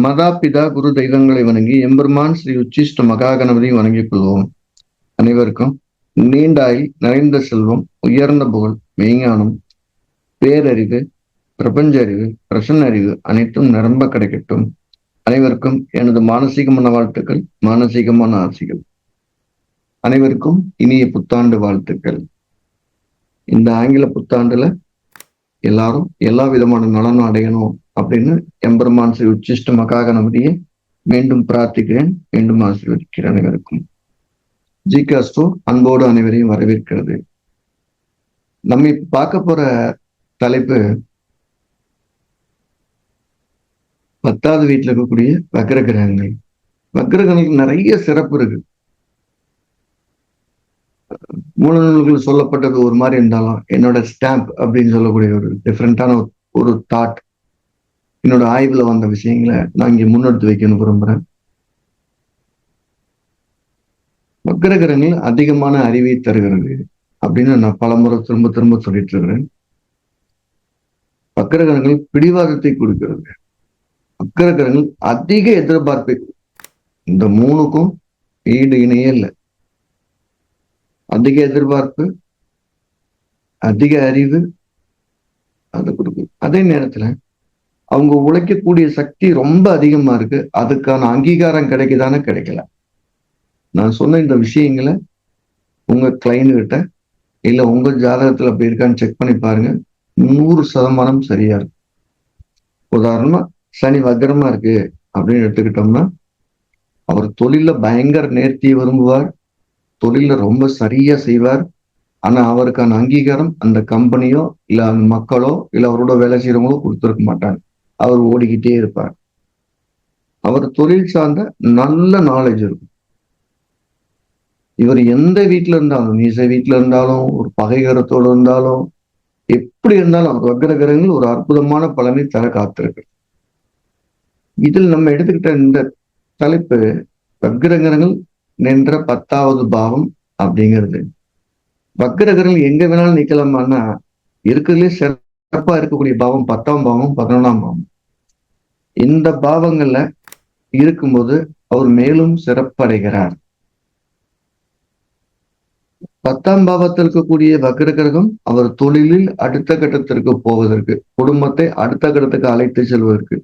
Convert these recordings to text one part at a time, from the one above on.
மதா பிதா குரு தெய்வங்களை வணங்கி எம்பெருமான் ஸ்ரீ உச்சிஷ்ட மகாகணபதியை வணங்கிக் கொள்வோம். அனைவருக்கும் நீண்டாயில் நிறைந்த செல்வம், உயர்ந்த புகழ், மெய்ஞானம், பேரறிவு, பிரபஞ்ச அறிவு, பிரசன்ன அறிவு அனைத்தும் நிரம்ப கிடைக்கட்டும். அனைவருக்கும் எனது மானசீகமான வாழ்த்துக்கள், மானசீகமான ஆசைகள். அனைவருக்கும் இனிய புத்தாண்டு வாழ்த்துக்கள். இந்த ஆங்கில புத்தாண்டுல எல்லாரும் எல்லா விதமான நலனும் அடையணும் அப்படின்னு எம்பெருமான் ஸ்ரீ உச்சிஷ்ட மகாகணபதியை மீண்டும் பிரார்த்திக்கிறேன், மீண்டும் ஆசீர்வதிக்கிறேன். அனைவருக்கும் ஜிகாஸ்ட்ரோ அன்போடு அனைவரையும் வரவேற்கிறது. நம்ம இப்ப பார்க்க போற தலைப்பு 10வது வீட்டுல இருக்கக்கூடிய வக்ர கிரகங்கள். வக்ர கிரகங்களுக்கு நிறைய சிறப்பு இருக்கு. மூல நூல்கள் சொல்லப்பட்டது ஒரு மாதிரி இருந்தாலும் என்னோட ஸ்டாம்ப் அப்படின்னு சொல்லக்கூடிய ஒரு டிஃப்ரெண்டான ஒரு தாட், என்னோட ஆய்வுல வந்த விஷயங்களை நான் இங்க முன்னெடுத்து வைக்கணும் விரும்புறேன். வக்ர கிரகங்கள் அதிகமான அறிவை தருகிறது அப்படின்னு நான் பலமுறை திரும்ப திரும்ப சொல்லிட்டு இருக்கிறேன். வக்ர கிரகங்கள் பிடிவாதத்தை கொடுக்கிறது. வக்ர கிரகங்கள் அதிக எதிர்பார்ப்பை, இந்த மூணுக்கும் ஈடு இணையே இல்லை. அதிக எதிர்பார்ப்பு, அதிக அறிவு அதை கொடுக்கும். அதே நேரத்துல அவங்க உழைக்கக்கூடிய சக்தி ரொம்ப அதிகமா இருக்கு. அதுக்கான அங்கீகாரம் கிடைக்குதானே கிடைக்கல. நான் சொன்ன இந்த விஷயங்களை உங்க கிளைண்ட் கிட்ட இல்ல உங்க ஜாதகத்துல அப்படி இருக்கான்னு செக் பண்ணி பாருங்க. 100% சரியா இருக்கு. உதாரணமா சனி வக்ரமா இருக்கு அப்படின்னு எடுத்துக்கிட்டோம்னா, அவர் தொழில பயங்கர நேர்த்தியை விரும்புவார், தொழில ரொம்ப சரியா செய்வார். ஆனா அவருக்கான அங்கீகாரம் அந்த கம்பெனியோ இல்ல அந்த மக்களோ இல்ல அவரோட வேலை செய்யறவங்களோ கொடுத்துருக்க மாட்டாங்க. அவர் ஓடிக்கிட்டே இருப்பார். அவர் தொழில் சார்ந்த நல்ல நாலேஜ் இருக்கும். இவர் எந்த வீட்டுல இருந்தாலும், நீச வீட்டுல இருந்தாலும், ஒரு பகைகரத்தோடு இருந்தாலும், எப்படி இருந்தாலும் அவர் வக்ர கிரகங்கள் ஒரு அற்புதமான பலனை தர காத்திருக்கு. இதில் நம்ம எடுத்துக்கிட்ட இந்த தலைப்பு வக்ர கிரகங்கள் நின்ற 10வது பாவம் அப்படிங்கிறது. வக்ர கிரகங்கள் எங்க வேணாலும் நிக்கலாமான்னா, இருக்கிறதுலே சிறப்பா இருக்கக்கூடிய பாவம் 10ஆம் பாவம், 11ஆம் பாவம். இந்த பாவங்கள்ல இருக்கும்போது அவர் மேலும் சிறப்படைகிறார். 10ஆம் பாவத்தில் இருக்கக்கூடிய வக்ர கிரகம் அவர் தொழிலில் அடுத்த கட்டத்திற்கு போவதற்கு, குடும்பத்தை அடுத்த கட்டத்துக்கு அழைத்து செல்வதற்கு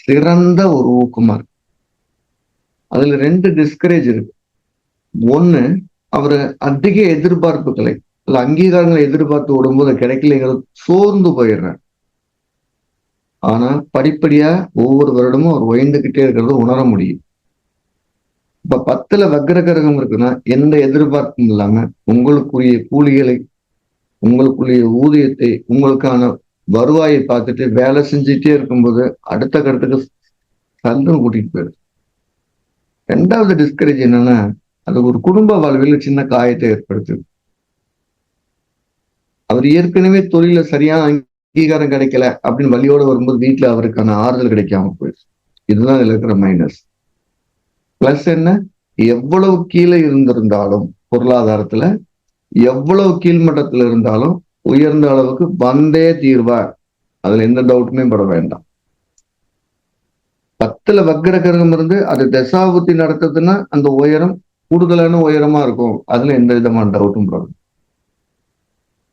சிறந்த ஒரு ஊக்கமா இருக்கு. அதுல 2 டிஸ்கரேஜ் இருக்கு. ஒண்ணு, அவர் அதிக எதிர்பார்ப்புகளை இல்ல அங்கீகாரங்களை எதிர்பார்த்து ஓடும்போது கிடைக்கலைங்கிறது சோர்ந்து போயிடுறார். ஆனா படிப்படியா ஒவ்வொரு வருடமும் அவர் உயர்ந்துகிட்டே இருக்கிறத உணர முடியும். இப்ப 10ல வக்ர கிரகம் இருக்குன்னா எந்த எதிர்பார்ப்பும் இல்லாம உங்களுக்குரிய கூலிகளை, உங்களுக்குரிய ஊதியத்தை, உங்களுக்கான வருவாயை பார்த்துட்டு வேலை செஞ்சுட்டே இருக்கும்போது அடுத்த கட்டத்துக்கு சந்தம் கூட்டிட்டு போயிடுது. 2வது டிஸ்கரேஜ் என்னன்னா, அது ஒரு குடும்ப வாழ்வில் சின்ன காயத்தை ஏற்படுத்துது. அவர் ஏற்கனவே தொழில சரியான அங்கீகாரம் கிடைக்கல அப்படின்னு வழியோட வரும்போது வீட்டுல அவருக்கான ஆறுதல் கிடைக்காம போயிடுச்சு. இதுதான் இதுல இருக்கிற மைனஸ். பிளஸ் என்ன, எவ்வளவு கீழே இருந்திருந்தாலும் பொருளாதாரத்துல எவ்வளவு கீழ்மட்டத்துல இருந்தாலும் உயர்ந்த அளவுக்கு வந்தே தீர்வார். அதுல எந்த டவுட்டுமே பட வேண்டாம். 10ல வக்ர கிரகம் இருந்து அது தசாபுத்தி நடத்துதுன்னா அந்த உயரம் கூடுதலான உயரமா இருக்கும். அதுல எந்த விதமான டவுட்டும் படும்.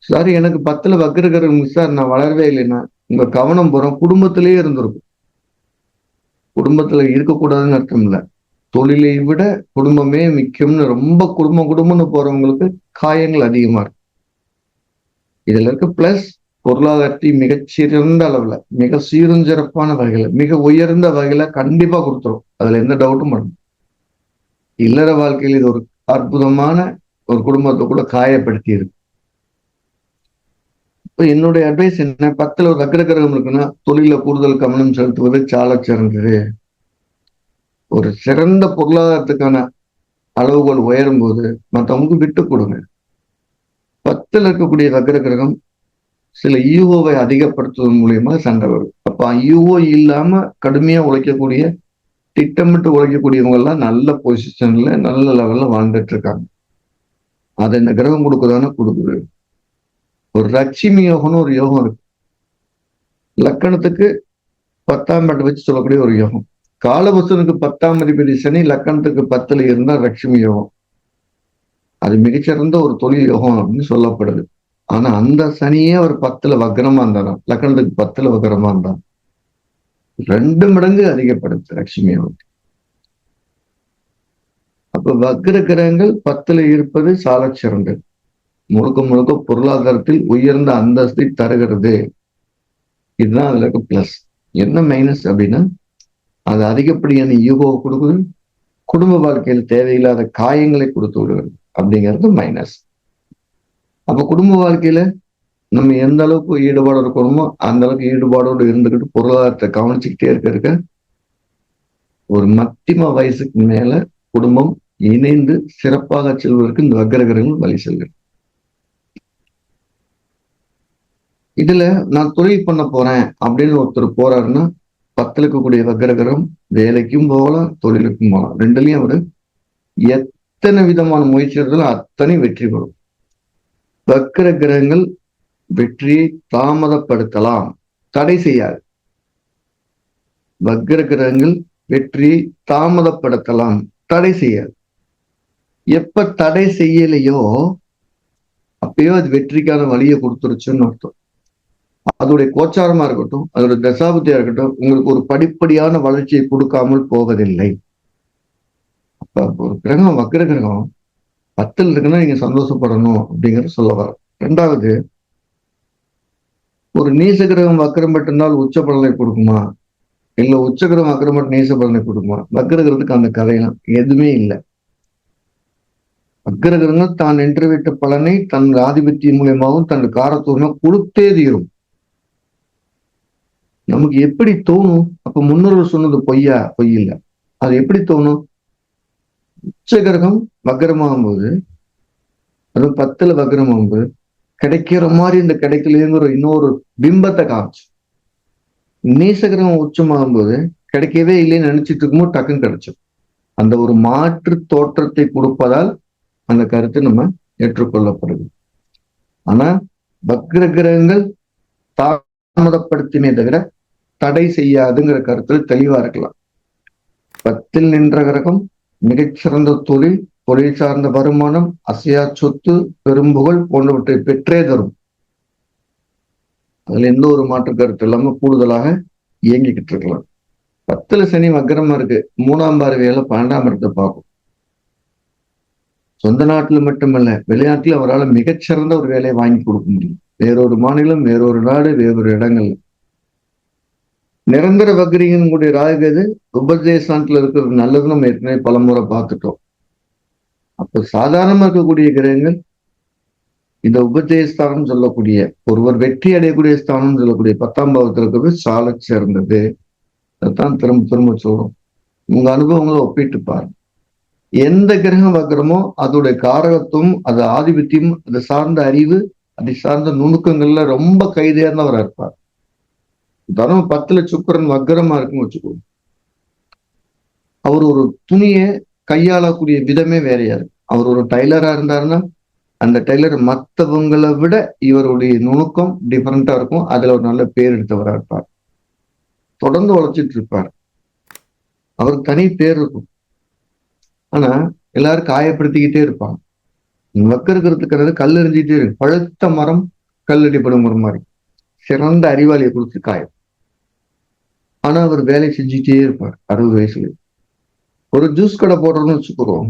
சாரி, எனக்கு 10ல வக்ர கிரகம் சார், நான் வளரவே இல்லைன்னா உங்க கவனம் போறோம் குடும்பத்திலேயே இருந்திருக்கும். குடும்பத்துல இருக்கக்கூடாதுன்னு அர்த்தம் இல்லை. தொழிலை விட குடும்பமே முக்கியம்னு ரொம்ப குடும்பம்னு போறவங்களுக்கு காயங்கள் அதிகமா இருக்கு. இதுல இருக்க பிளஸ் பொருளாதாரத்தை மிகச்சிறந்த அளவுல, மிக சீருஞ்சிறப்பான வகையில, மிக உயர்ந்த வகையில கண்டிப்பா கொடுத்துரும். அதுல எந்த டவுட்டும் பண்ணணும். இல்லற வாழ்க்கையில் இது ஒரு அற்புதமான ஒரு குடும்பத்தை கூட காயப்படுத்தி இருக்கு. இப்ப என்னுடைய அட்வைஸ் என்ன, 10ல ஒரு வக்ர கிரகம் இருக்குன்னா தொழில கூடுதல் கவனம் செலுத்துவது சால சிறந்தது. ஒரு சிறந்த பொருளாதாரத்துக்கான அளவுகள் உயரும் போது மற்றவங்க விட்டு கொடுங்க. 10ல இருக்கக்கூடிய வக்ர கிரகம் சில ஈகோவை அதிகப்படுத்துவதன் மூலியமா சண்டை வரும். அப்ப ஈகோ இல்லாம கடுமையா உழைக்கக்கூடிய, திட்டமிட்டு உழைக்கக்கூடியவங்க எல்லாம் நல்ல பொசிஷன்ல நல்ல லெவல்ல வாழ்ந்துட்டு இருக்காங்க. அதை இந்த கிரகம் கொடுக்குதானே கொடுக்குது. ஒரு லட்சுமி யோகம்னு ஒரு யோகம் இருக்கு. லக்கணத்துக்கு 10ஆம் பாட்டு வச்சு சொல்லக்கூடிய ஒரு யோகம். காலபுருஷனுக்கு 10ஆம் அதிபதி சனி லக்கணத்துக்கு 10ல இருந்தா லட்சுமி யோகம். அது மிகச்சிறந்த ஒரு தொழில் யோகம் அப்படின்னு சொல்லப்படுது. ஆனா அந்த சனியே அவர் 10ல வக்ரமா இருந்தாராம், லக்கணத்துக்கு 10ல வக்ரமா இருந்தார். 2 மடங்கு அதிகப்படுத்து லட்சுமி யோகம். அப்ப வக்ர கிரகங்கள் 10ல இருப்பது சாலச் சிறந்தது. முழுக்க முழுக்க பொருளாதாரத்தில் உயர்ந்த அந்தஸ்தை தருகிறது. இதுதான் அதுல இருக்க பிளஸ். என்ன மைனஸ் அப்படின்னா, அது அதிகப்படியான ஈகோவை கொடுக்குது, குடும்ப வாழ்க்கையில் தேவையில்லாத காயங்களை கொடுத்து விடுகிறது அப்படிங்கிறது மைனஸ். அப்ப குடும்ப வாழ்க்கையில நம்ம எந்த அளவுக்கு ஈடுபாடு இருக்கணுமோ அந்த அளவுக்கு ஈடுபாடோடு இருந்துகிட்டு பொருளாதாரத்தை கவனிச்சுக்கிட்டே இருக்க ஒரு மத்தியம வயசுக்கு மேல குடும்பம் இணைந்து சிறப்பாக செல்வதற்கு இந்த வக்ரகிரகங்கள் வழி செல்கிறது. இதுல நான் தொழில் பண்ண போறேன் அப்படின்னு ஒருத்தர் போறாருன்னா 10ல இருக்கக்கூடிய வக்ரகிரகம் வேலைக்கும் போகலாம், தொழிலுக்கும் போகலாம். ரெண்டுலயும் அவரு எத்தனை விதமான முயற்சி இருந்தாலும் அத்தனை வெற்றி பெறும். வக்ர கிரகங்கள் வெற்றியை தாமதப்படுத்தலாம், தடை செய்யாது. வக்ர கிரகங்கள் வெற்றியை தாமதப்படுத்தலாம், தடை செய்யாது. எப்ப தடை செய்யலையோ அப்பயோ அது வெற்றிக்கான வழியை கொடுத்துருச்சுன்னு அர்த்தம். அதோடைய கோச்சாரமா இருக்கட்டும், அதோட தசாபுத்தியா இருக்கட்டும், உங்களுக்கு ஒரு படிப்படியான வளர்ச்சியை கொடுக்காமல் போவதில்லை. அப்ப ஒரு கிரகம் வக்ர கிரகம் 10ல் இருக்குன்னா நீங்க சந்தோஷப்படணும் அப்படிங்கிறத சொல்ல வர. ரெண்டாவது, ஒரு நீச கிரகம் வக்ரம் பெற்றிருந்தால் உச்ச பலனை கொடுக்குமா? இல்ல உச்ச கிரகம் வக்ரம் பெற்று நீச பலனை கொடுக்குமா? வக்ர கிரகத்துக்கு அந்த கதையெல்லாம் எதுவுமே இல்லை. வக்ர கிரகங்கள் தான் நின்று விட்ட பலனை தன் ஆதிபத்தியம் மூலியமாகவும் தன் காரத்துவமா கொடுத்தே தீரும். நமக்கு எப்படி தோணும்? அப்ப முன்னோர்கள் சொன்னது பொய்யா? பொய் இல்லை. அது எப்படி தோணும்? உச்ச கிரகம் வக்ரமாகும் போது, அதுவும் 10ல வக்ரமாகும் போது கிடைக்கிற மாதிரி இந்த கிடைக்கலையேங்கிற இன்னொரு பிம்பத்தை காமிச்சு. நீசகிரகம் உச்சமாகும் போது கிடைக்கவே இல்லைன்னு நினைச்சிட்டு இருக்கும்போது டக்குன்னு கிடைச்சோம். அந்த ஒரு மாற்று தோற்றத்தை கொடுப்பதால் அந்த கருத்து நம்ம ஏற்றுக்கொள்ளப்படுது. ஆனா வக்ர கிரகங்கள் தாமதப்படுத்தினே தவிர தடை செய்யாதுங்கிற கருத்துல தெளிவா இருக்கலாம். 10ல் நின்ற கிரகம் மிகச்சிறந்த தொழில், தொழில் சார்ந்த வருமானம், அசையா சொத்து, பெரும்புகழ் போன்றவற்றை பெற்றே தரும். அதுல எந்த ஒரு மாற்று கருத்து இல்லாம கூடுதலாக இயங்கிக்கிட்டு இருக்கலாம். 10ல சனி வக்ரமா இருக்கு, 3ஆம் பார்வையால 12ஆம் இடத்தை பார்க்கும். சொந்த நாட்டுல மட்டுமல்ல, வெளிநாட்டுல அவரால் மிகச்சிறந்த ஒரு வேலையை வாங்கி கொடுக்க முடியும். வேறொரு மாநிலம், வேறொரு நாடு, வேறொரு இடங்கள்ல. நிரந்தர வக்ரியினுடைய ராகுகேது உபதேசத்துல இருக்கிறது நல்லதுன்னு நம்ம ஏற்கனவே பலமுறை பார்த்துட்டோம். அப்ப சாதாரணமா இருக்கக்கூடிய கிரகங்கள் இந்த உபதேசஸ்தானம் சொல்லக்கூடிய ஒருவர் வெற்றி அடையக்கூடிய ஸ்தானம் சொல்லக்கூடிய 10ஆம் பாவத்தில் இருக்கிறது சால சேர்ந்தது. அதான் திரும்ப திரும்ப சொல்றோம். உங்க அனுபவங்களை ஒப்பிட்டு பாருங்க. எந்த கிரகம் வக்ரமோ அதோடைய காரகத்துவம், அது ஆதிபத்தியம், அது சார்ந்த அறிவு, அதை சார்ந்த நுணுக்கங்கள்ல ரொம்ப கைதேர்ந்தவராக இருப்பார். உதாரணம் 10ல சுக்கிரன் வக்ரமா இருக்குன்னு வச்சுக்கோங்க. அவர் ஒரு துணியை கையாளக்கூடிய விதமே வேறையா இருக்கு. அவர் ஒரு டைலரா இருந்தாருன்னா அந்த டைலர் மற்றவங்களை விட இவருடைய நுணுக்கம் டிஃபரெண்டா இருக்கும். அதுல ஒரு நல்ல பேர் எடுத்தவரா இருப்பார். தொடர்ந்து உழைச்சிட்டு இருப்பார். அவருக்கு தனி பேர் இருக்கும். ஆனா எல்லாரும் காயப்படுத்திக்கிட்டே இருப்பாங்க. வக்கருக்கிறதுக்கு கல் எறிஞ்சிட்டே இருக்கு. பழுத்த மரம் கல்லடிப்படும் ஒரு மாதிரி சிறந்த அறிவாளியை கொடுத்து காயம். ஆனா அவர் வேலை செஞ்சுட்டே இருப்பார். 60 வயசுல ஒரு ஜூஸ் கடை போடுறோம்னு வச்சுக்கிறோம்.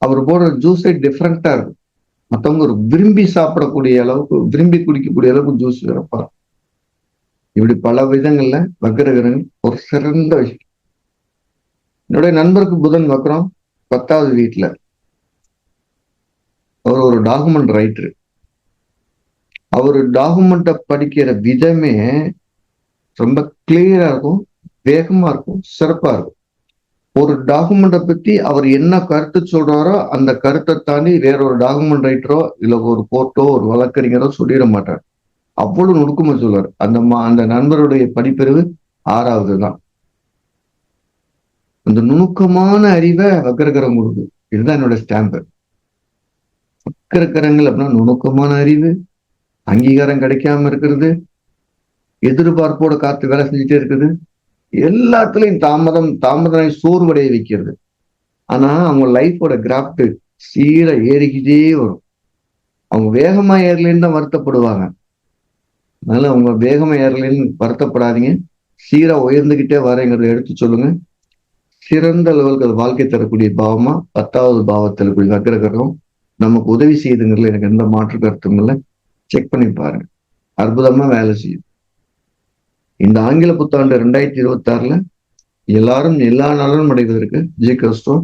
அவர் போடுற ஜூஸே டிஃப்ரெண்டா இருக்கும். மற்றவங்க ஒரு விரும்பி சாப்பிடக்கூடிய அளவுக்கு, விரும்பி குடிக்கக்கூடிய அளவுக்கு ஜூஸ் வைப்பார். இப்படி பல விதங்கள்ல வக்ரகிரகங்கள் ஒரு சிறந்த விஷயம். என்னுடைய நண்பருக்கு புதன் வக்ரம் 10வது வீட்டுல. அவர் ஒரு டாக்குமெண்ட் ரைட்டர். அவரு டாக்குமெண்ட்டை படிக்கிற விதமே ரொம்ப கிளியரா இருக்கும், வேகமா இருக்கும், சிறப்பா இருக்கும். ஒரு டாக்குமெண்ட்டை பத்தி அவர் என்ன கருத்து சொல்றாரோ அந்த கருத்தை தாண்டி வேற ஒரு டாக்குமெண்ட் ரைட்டரோ இல்ல ஒரு கோர்ட்டோ ஒரு வழக்கறிஞரோ சொல்லிட மாட்டார். அவ்வளவு நுணுக்கமா சொல்லுவார். அந்த நண்பருடைய படிப்பறிவு 6வது தான். அந்த நுணுக்கமான அறிவை வக்ரகிரகம் கொடுக்கு. இதுதான் என்னோட ஸ்டாம்பு. வக்ரகிரகங்கள் அப்படின்னா நுணுக்கமான அறிவு, அங்கீகாரம் கிடைக்காம இருக்கிறது, எதிர்பார்ப்போட காத்து வேலை செஞ்சுட்டே இருக்குது, எல்லாத்துலயும் தாமதம் தாமதம் சோர்வடைய வைக்கிறது. ஆனா அவங்க லைஃபோட கிராஃப்ட் சீரா ஏறிக்கிட்டே வரும். அவங்க வேகமா ஏறலைன்னு தான் வருத்தப்படுவாங்க. அதனால அவங்க வேகமா ஏறலைன்னு வருத்தப்படாதீங்க. சீரா உயர்ந்துகிட்டே வரேங்கிறத எடுத்து சொல்லுங்க. சிறந்த லெவல்கள் வாழ்க்கை தரக்கூடிய பாவமா 10வது பாவத்தில் கூடிய வக்ர கிரகம் நமக்கு உதவி செய்யுதுங்கிறதுல எனக்கு எந்த மாற்று கருத்தும் இல்லை. செக் பண்ணி பாருங்க. அற்புதமா வேலை செய்யும். இந்த ஆங்கில புத்தாண்டு 2026ல எல்லாரும் எல்லா நலனும் அடைவதற்கு ஜெயகிறிஸ்தோ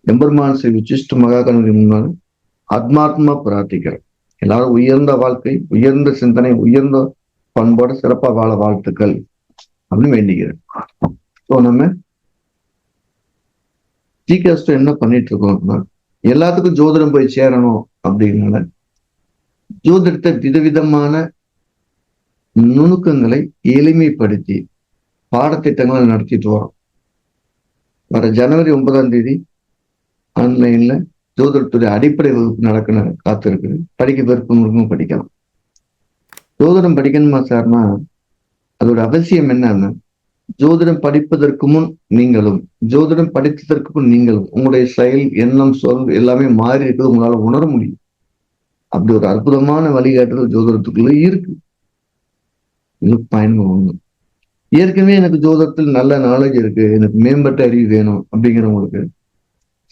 எம்பெருமான் ஸ்ரீ உச்சிஷ்ட மகாகணபதி முன்னால் ஆத்மாத்மா பிரார்த்திக்கிறேன். எல்லாரும் உயர்ந்த வாழ்க்கை, உயர்ந்த சிந்தனை, உயர்ந்த பண்போட சிறப்பா வாழ வாழ்த்துக்கள் அப்படின்னு வேண்டிக்கிறேன். ஸோ நம்ம ஜிகாஸ்டோ என்ன பண்ணிட்டு இருக்கோம், எல்லாத்துக்கும் ஜோதிடம் போய் சேரணும் அப்படின்னால ஜோதிடத்தை விதவிதமான நுணுக்கங்களை எளிமைப்படுத்தி பாடத்திட்டங்களை நடத்திட்டு வரோம். வர ஜனவரி 9ஆம் தேதி ஆன்லைன்ல ஜோதிடத்துடைய அடிப்படை வகுப்பு நடக்க காத்திருக்குது. படிக்க விருப்பம் படிக்கலாம். ஜோதிடம் படிக்கணுமா சார்னா அதோட அவசியம் என்னன்னா, ஜோதிடம் படிப்பதற்கு முன் நீங்களும், ஜோதிடம் படித்ததற்கு முன் நீங்களும் உங்களுடைய செயல், எண்ணம், சொல் எல்லாமே மாறி இருக்குது உங்களால உணர முடியும். அப்படி ஒரு அற்புதமான வழிகாட்டுதல் ஜோதிடத்துக்குள்ள இருக்கு. இது பயன்படும். ஏற்கனவே எனக்கு ஜோதிடத்தில் நல்ல நாலேஜ் இருக்கு, எனக்கு மேம்பட்ட அறிவு வேணும் அப்படிங்கிறவங்களுக்கு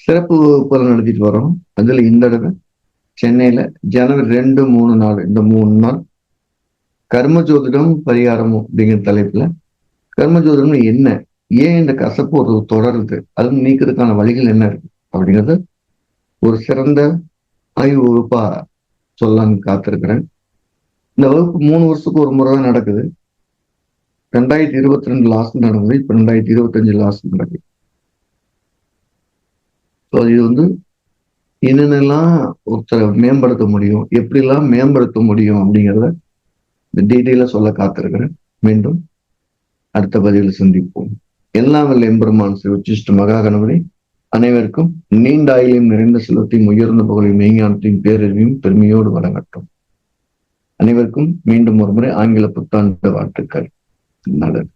சிறப்பு வகுப்புகள் நடத்திட்டு வரோம். அதுல இந்த தடவை சென்னையில ஜனவரி 2, 3, 4 இந்த 3 நாள் கர்ம ஜோதிடம் பரிகாரமும் அப்படிங்கிற தலைப்புல கர்ம ஜோதிடம் என்ன, ஏன் இந்த கசப்பு ஒரு தொடருது, அது நீக்கிறதுக்கான வழிகள் என்ன இருக்கு அப்படிங்கிறது ஒரு சிறந்த ஆய்வு வகுப்பா சொல்லலான்னு காத்திருக்கிறேன். இந்த வகுப்பு 3 வருஷத்துக்கு ஒரு முறை தான் நடக்குது. 2022 லாஸ்ட் நடந்தது. இப்ப 2025 லாஸ்ட் நடக்குது. இது என்னென்னலாம் ஒருத்தரை மேம்படுத்த முடியும், எப்படிலாம் மேம்படுத்த முடியும் அப்படிங்கிறத இந்த டீட்டெயிலா சொல்ல காத்திருக்கிறேன். மீண்டும் அடுத்த பதிவில் சந்திப்போம். எல்லாம் வல்ல எம்பெருமான் ஸ்ரீ உச்சிஷ்ட மகாகணபதி அனைவருக்கும் நீண்ட ஆயுளையும் நிறைந்த செல்வத்தையும் உயர்ந்த புகழையும் மெய்ஞானத்தையும் பேரறிவையும் பெருமையோடு வழங்கட்டும். அனைவருக்கும் மீண்டும் ஒரு முறை ஆங்கில புத்தாண்டு வாழ்த்துக்கள். நல்லது.